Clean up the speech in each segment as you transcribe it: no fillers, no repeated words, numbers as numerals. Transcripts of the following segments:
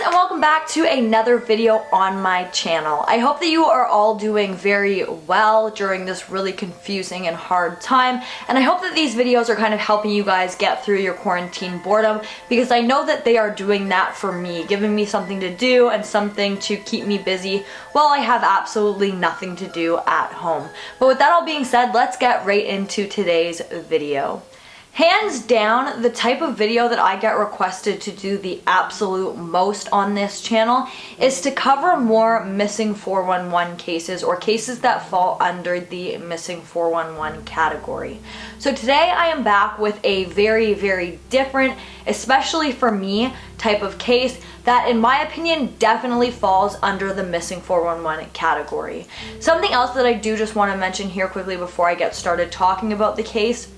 and welcome back to another video on my channel. I hope that you are all doing very well during this really confusing and hard time, and I hope that these videos are kind of helping you guys get through your quarantine boredom, because I know that they are doing that for me, giving me something to do and something to keep me busy while I have absolutely nothing to do at home. But with that all being said, let's get right into today's video. Hands down, the type of video that I get requested to do the absolute most on this channel is to cover more missing 411 cases, or cases that fall under the missing 411 category. So today I am back with a very different, especially for me, type of case that in my opinion definitely falls under the missing 411 category. Something else that I do just want to mention here quickly before I get started talking about the case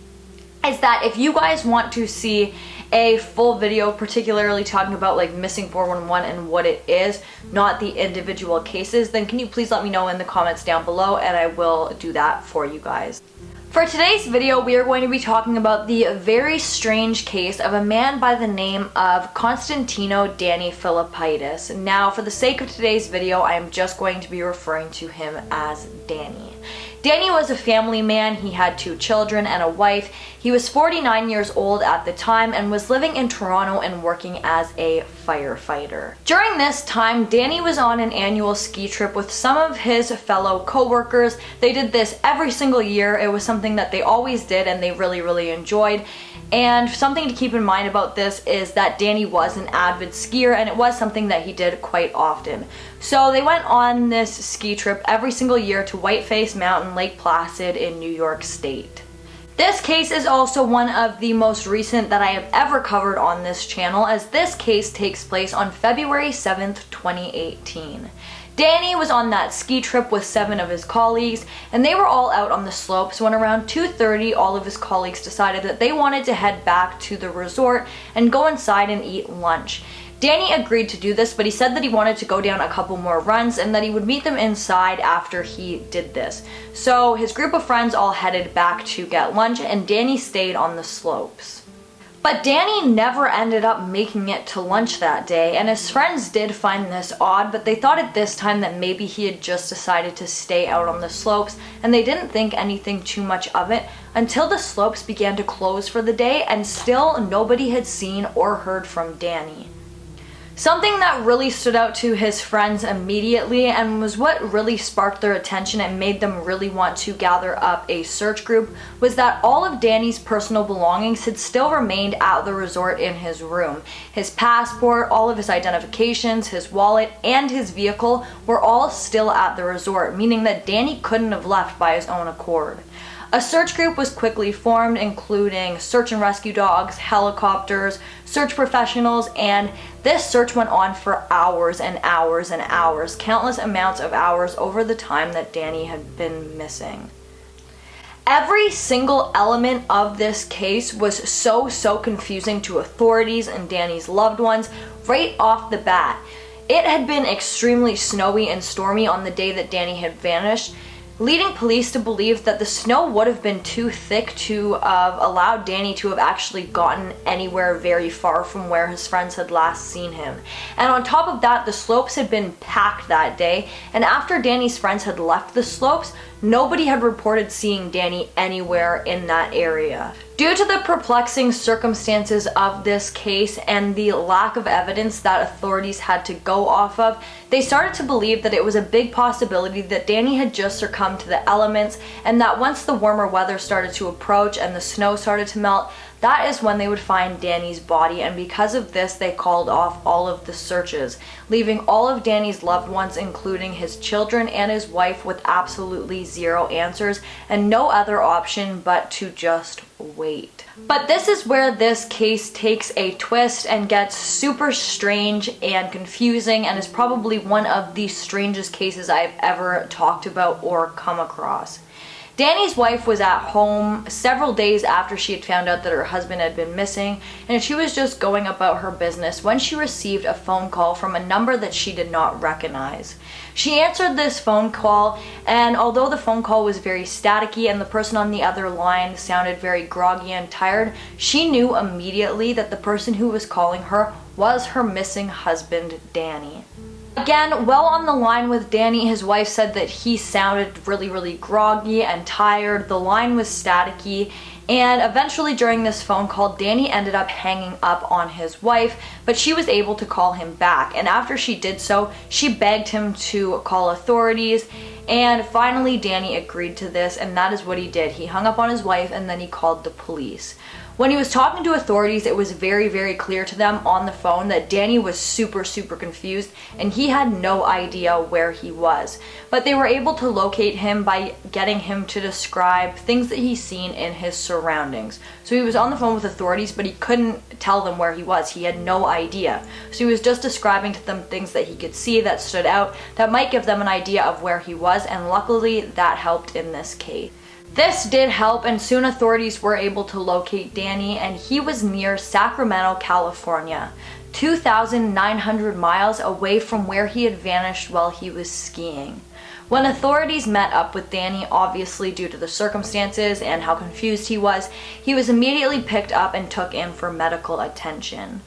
is that if you guys want to see a full video particularly talking about like missing 411 and what it is, not the individual cases, then can you please let me know in the comments down below and I will do that for you guys. For today's video, we are going to be talking about the very strange case of a man by the name of Constantino Danny Filippidis. Now, for the sake of today's video, I am just going to be referring to him as Danny. Danny was a family man. He had 2 children and a wife. He was 49 years old at the time and was living in Toronto and working as a firefighter. During this time, Danny was on an annual ski trip with some of his fellow co-workers. They did this every single year. It was something that they always did and they really enjoyed. And something to keep in mind about this is that Danny was an avid skier and it was something that he did quite often. So they went on this ski trip every single year to Whiteface Mountain, Lake Placid in New York State. This case is also one of the most recent that I have ever covered on this channel, as this case takes place on February 7th, 2018. Danny was on that ski trip with 7 of his colleagues, and they were all out on the slopes when around 2:30 all of his colleagues decided that they wanted to head back to the resort and go inside and eat lunch. Danny agreed to do this, but he said that he wanted to go down a couple more runs and that he would meet them inside after he did this. So his group of friends all headed back to get lunch and Danny stayed on the slopes. But Danny never ended up making it to lunch that day, and his friends did find this odd, but they thought at this time that maybe he had just decided to stay out on the slopes, and they didn't think anything too much of it until the slopes began to close for the day and still nobody had seen or heard from Danny. Something that really stood out to his friends immediately and was what really sparked their attention and made them really want to gather up a search group was that all of Danny's personal belongings had still remained at the resort in his room. His passport, all of his identifications, his wallet, and his vehicle were all still at the resort, meaning that Danny couldn't have left by his own accord. A search group was quickly formed, including search and rescue dogs, helicopters, search professionals, and this search went on for hours and hours and hours, countless amounts of hours over the time that Danny had been missing. Every single element of this case was so confusing to authorities and Danny's loved ones right off the bat. It had been extremely snowy and stormy on the day that Danny had vanished, leading police to believe that the snow would have been too thick to allow Danny to have actually gotten anywhere very far from where his friends had last seen him. And on top of that, the slopes had been packed that day, and after Danny's friends had left the slopes, nobody had reported seeing Danny anywhere in that area. Due to the perplexing circumstances of this case and the lack of evidence that authorities had to go off of, they started to believe that it was a big possibility that Danny had just succumbed to the elements, and that once the warmer weather started to approach and the snow started to melt, that is when they would find Danny's body, and because of this they called off all of the searches, leaving all of Danny's loved ones, including his children and his wife, with absolutely zero answers and no other option but to just wait. But this is where this case takes a twist and gets super strange and confusing, and is probably one of the strangest cases I've ever talked about or come across. Danny's wife was at home several days after she had found out that her husband had been missing, and she was just going about her business when she received a phone call from a number that she did not recognize. She answered this phone call, and although the phone call was very staticky and the person on the other line sounded very groggy and tired, she knew immediately that the person who was calling her was her missing husband, Danny. Again, while on the line with Danny, his wife said that he sounded really groggy and tired. The line was staticky, and eventually during this phone call, Danny ended up hanging up on his wife, but she was able to call him back. And after she did so, she begged him to call authorities, and finally Danny agreed to this, and that is what he did. He hung up on his wife and then he called the police. When he was talking to authorities, it was very clear to them on the phone that Danny was super confused and he had no idea where he was. But they were able to locate him by getting him to describe things that he's seen in his surroundings. So he was on the phone with authorities, but he couldn't tell them where he was. He had no idea. So he was just describing to them things that he could see that stood out that might give them an idea of where he was, and luckily that helped in this case. This did help, and soon authorities were able to locate Danny, and he was near Sacramento, California, 2,900 miles away from where he had vanished while he was skiing. When authorities met up with Danny, obviously due to the circumstances and how confused he was immediately picked up and took in for medical attention.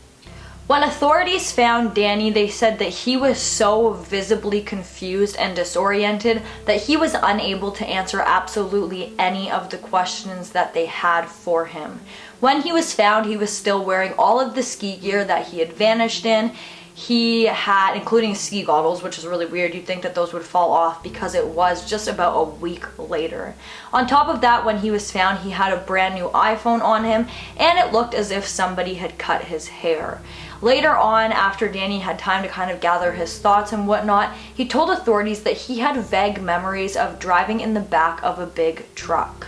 When authorities found Danny, they said that he was so visibly confused and disoriented that he was unable to answer absolutely any of the questions that they had for him. When he was found, he was still wearing all of the ski gear that he had vanished in. He had, including ski goggles, which is really weird. You'd think that those would fall off because it was just about a week later. On top of that, when he was found, he had a brand new iPhone on him, and it looked as if somebody had cut his hair. Later on, after Danny had time to kind of gather his thoughts and whatnot, he told authorities that he had vague memories of driving in the back of a big truck.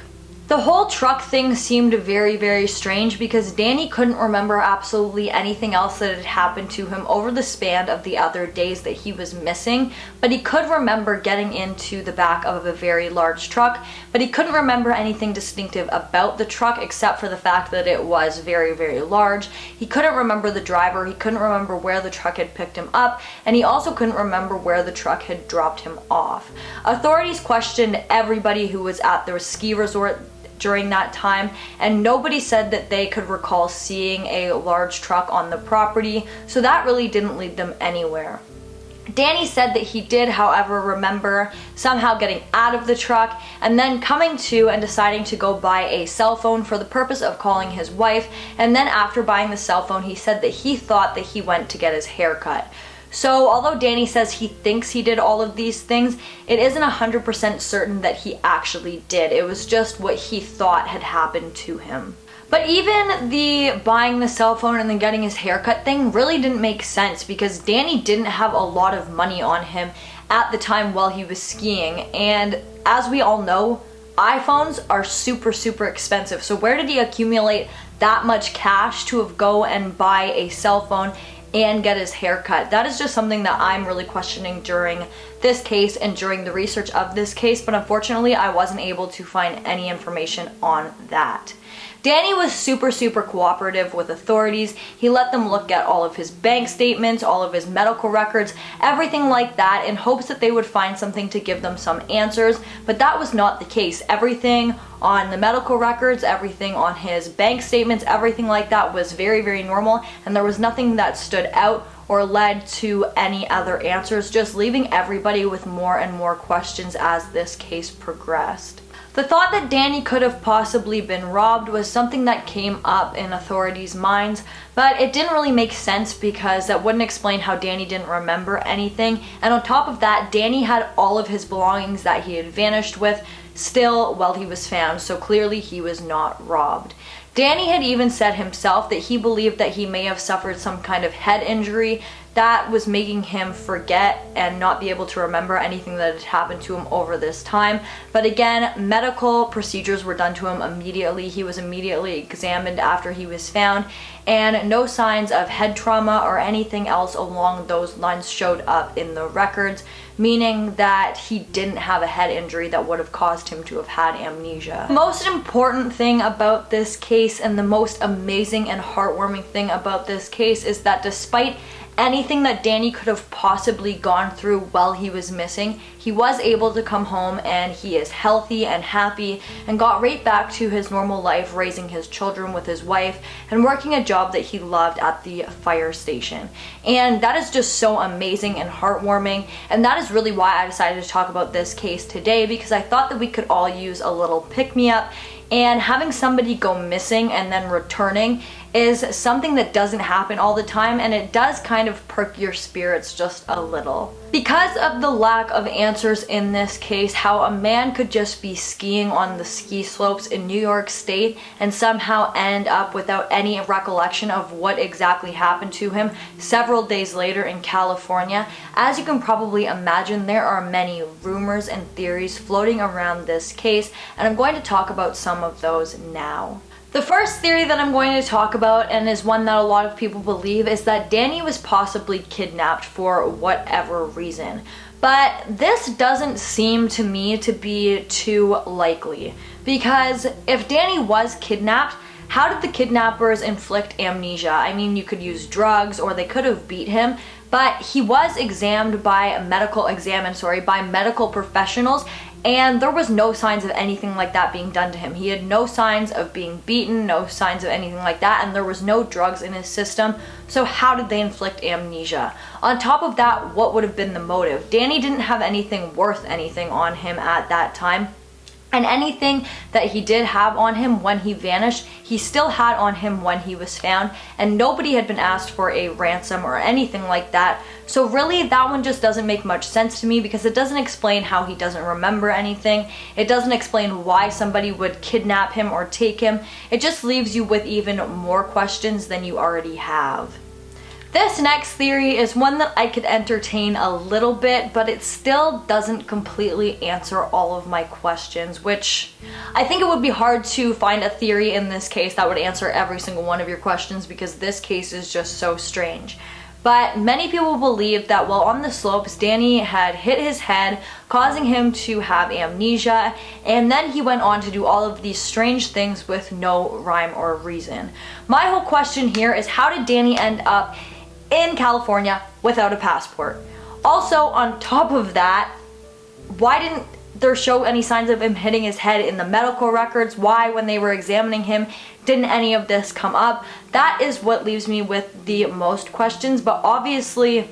The whole truck thing seemed very strange because Danny couldn't remember absolutely anything else that had happened to him over the span of the other days that he was missing, but he could remember getting into the back of a very large truck, but he couldn't remember anything distinctive about the truck except for the fact that it was very large. He couldn't remember the driver, he couldn't remember where the truck had picked him up, and he also couldn't remember where the truck had dropped him off. Authorities questioned everybody who was at their ski resort during that time, and nobody said that they could recall seeing a large truck on the property, so that really didn't lead them anywhere. Danny said that he did, however, remember somehow getting out of the truck and then coming to and deciding to go buy a cell phone for the purpose of calling his wife, and then after buying the cell phone, he said that he thought that he went to get his hair cut. So although Danny says he thinks he did all of these things, it isn't 100% certain that he actually did. It was just what he thought had happened to him. But even the buying the cell phone and then getting his haircut thing really didn't make sense because Danny didn't have a lot of money on him at the time while he was skiing. And as we all know, iPhones are super expensive. So where did he accumulate that much cash to go and buy a cell phone and get his hair cut? That is just something that I'm really questioning during this case and during the research of this case, but unfortunately I wasn't able to find any information on that. Danny was super cooperative with authorities. He let them look at all of his bank statements, all of his medical records, everything like that, in hopes that they would find something to give them some answers, but that was not the case. Everything on the medical records, everything on his bank statements, everything like that was very normal, and there was nothing that stood out or led to any other answers, just leaving everybody with more and more questions as this case progressed. The thought that Danny could have possibly been robbed was something that came up in authorities' minds, but it didn't really make sense because that wouldn't explain how Danny didn't remember anything, and on top of that, Danny had all of his belongings that he had vanished with still while he was found, so clearly he was not robbed. Danny had even said himself that he believed that he may have suffered some kind of head injury that was making him forget and not be able to remember anything that had happened to him over this time. But again, medical procedures were done to him immediately. He was immediately examined after he was found, and no signs of head trauma or anything else along those lines showed up in the records, meaning that he didn't have a head injury that would have caused him to have had amnesia. The most important thing about this case and the most amazing and heartwarming thing about this case is that despite anything that Danny could have possibly gone through while he was missing, he was able to come home and he is healthy and happy and got right back to his normal life, raising his children with his wife and working a job that he loved at the fire station. And that is just so amazing and heartwarming, and that is really why I decided to talk about this case today, because I thought that we could all use a little pick-me-up, and having somebody go missing and then returning is something that doesn't happen all the time, and it does kind of perk your spirits just a little. Because of the lack of answers in this case, how a man could just be skiing on the ski slopes in New York State and somehow end up without any recollection of what exactly happened to him several days later in California, as you can probably imagine, there are many rumors and theories floating around this case, and I'm going to talk about some of those now. The first theory that I'm going to talk about, and is one that a lot of people believe, is that Danny was possibly kidnapped for whatever reason. But this doesn't seem to me to be too likely, because if Danny was kidnapped, how did the kidnappers inflict amnesia? I mean, you could use drugs or they could have beat him, but he was examined by medical professionals, and there was no signs of anything like that being done to him. He had no signs of being beaten, no signs of anything like that, and there was no drugs in his system. So how did they inflict amnesia? On top of that, what would have been the motive? Danny didn't have anything worth anything on him at that time. And anything that he did have on him when he vanished, he still had on him when he was found, and nobody had been asked for a ransom or anything like that. So really, that one just doesn't make much sense to me, because it doesn't explain how he doesn't remember anything. It doesn't explain why somebody would kidnap him or take him. It just leaves you with even more questions than you already have. This next theory is one that I could entertain a little bit, but it still doesn't completely answer all of my questions, which I think it would be hard to find a theory in this case that would answer every single one of your questions, because this case is just so strange. But many people believe that while on the slopes, Danny had hit his head, causing him to have amnesia, and then he went on to do all of these strange things with no rhyme or reason. My whole question here is, how did Danny end up in California without a passport? Also, on top of that, why didn't there show any signs of him hitting his head in the medical records? Why, when they were examining him, didn't any of this come up? That is what leaves me with the most questions, but obviously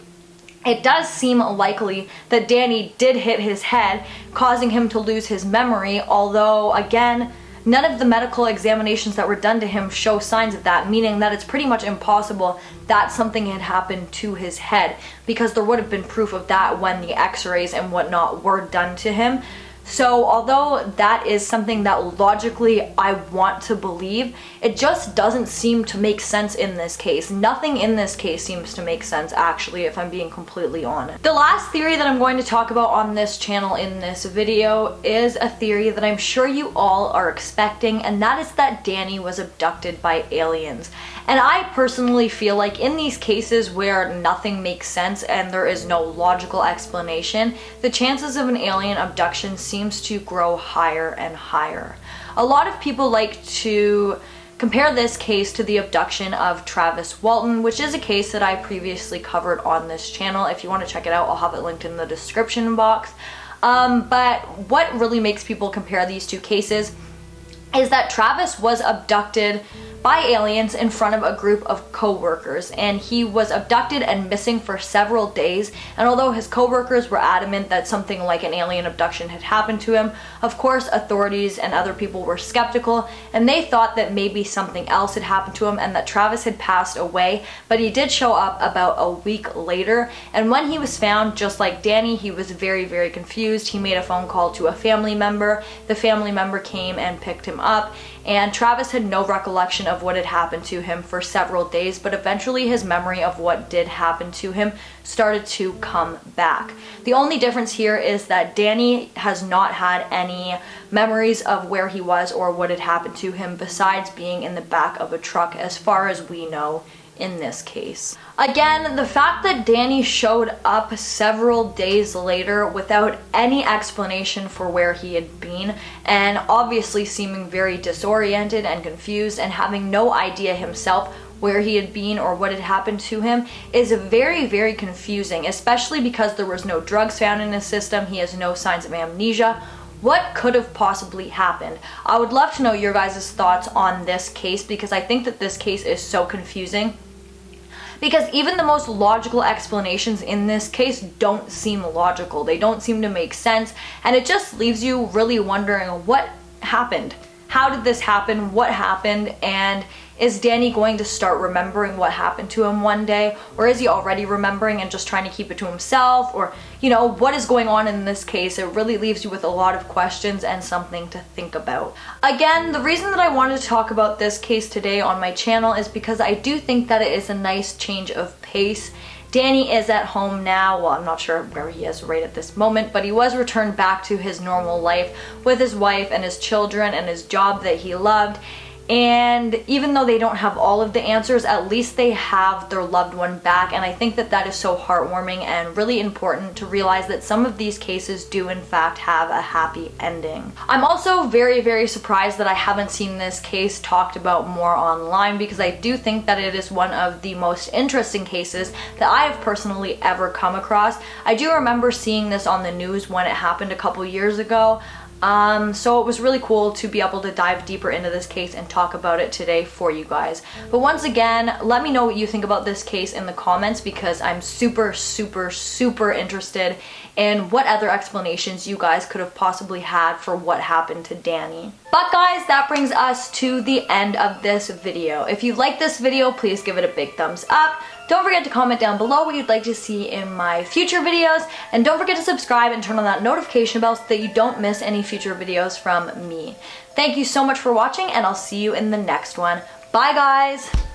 it does seem likely that Danny did hit his head, causing him to lose his memory, although again, none of the medical examinations that were done to him show signs of that, meaning that it's pretty much impossible that something had happened to his head, because there would have been proof of that when the x-rays and whatnot were done to him. So although that is something that logically I want to believe, it just doesn't seem to make sense in this case. Nothing in this case seems to make sense, actually, if I'm being completely honest. The last theory that I'm going to talk about on this channel in this video is a theory that I'm sure you all are expecting, and that is that Danny was abducted by aliens. And I personally feel like in these cases where nothing makes sense and there is no logical explanation, the chances of an alien abduction seems to grow higher and higher. A lot of people like to compare this case to the abduction of Travis Walton, which is a case that I previously covered on this channel. If you want to check it out, I'll have it linked in the description box. But what really makes people compare these two cases is that Travis was abducted by aliens in front of a group of co-workers, and he was abducted and missing for several days. And although his co-workers were adamant that something like an alien abduction had happened to him, of course authorities and other people were skeptical, and they thought that maybe something else had happened to him and that Travis had passed away. But he did show up about a week later, and when he was found, just like Danny, he was very, very confused. He made a phone call to a family member. The family member came and picked him up, and Travis had no recollection of what had happened to him for several days, but eventually his memory of what did happen to him started to come back. The only difference here is that Danny has not had any memories of where he was or what had happened to him besides being in the back of a truck, as far as we know in this case. Again, the fact that Danny showed up several days later without any explanation for where he had been, and obviously seeming very disoriented and confused and having no idea himself where he had been or what had happened to him is very, very confusing, especially because there was no drugs found in his system. He has no signs of amnesia. What could have possibly happened? I would love to know your guys' thoughts on this case, because I think that this case is so confusing. Because even the most logical explanations in this case don't seem logical. They don't seem to make sense, and it just leaves you really wondering what happened. How did this happen? What happened? And is Danny going to start remembering what happened to him one day? Or is he already remembering and just trying to keep it to himself? Or, what is going on in this case? It really leaves you with a lot of questions and something to think about. Again, the reason that I wanted to talk about this case today on my channel is because I do think that it is a nice change of pace. Danny is at home now. Well, I'm not sure where he is right at this moment, but he was returned back to his normal life with his wife and his children and his job that he loved. And even though they don't have all of the answers, at least they have their loved one back. And I think that that is so heartwarming and really important to realize that some of these cases do in fact have a happy ending. I'm also very, very surprised that I haven't seen this case talked about more online, because I do think that it is one of the most interesting cases that I have personally ever come across. I do remember seeing this on the news when it happened a couple years ago. So it was really cool to be able to dive deeper into this case and talk about it today for you guys. But once again, let me know what you think about this case in the comments, because I'm super, super, super interested in what other explanations you guys could have possibly had for what happened to Danny. But guys, that brings us to the end of this video. If you like this video, please give it a big thumbs up. Don't forget to comment down below what you'd like to see in my future videos, and don't forget to subscribe and turn on that notification bell so that you don't miss any future videos from me. Thank you so much for watching, and I'll see you in the next one. Bye guys!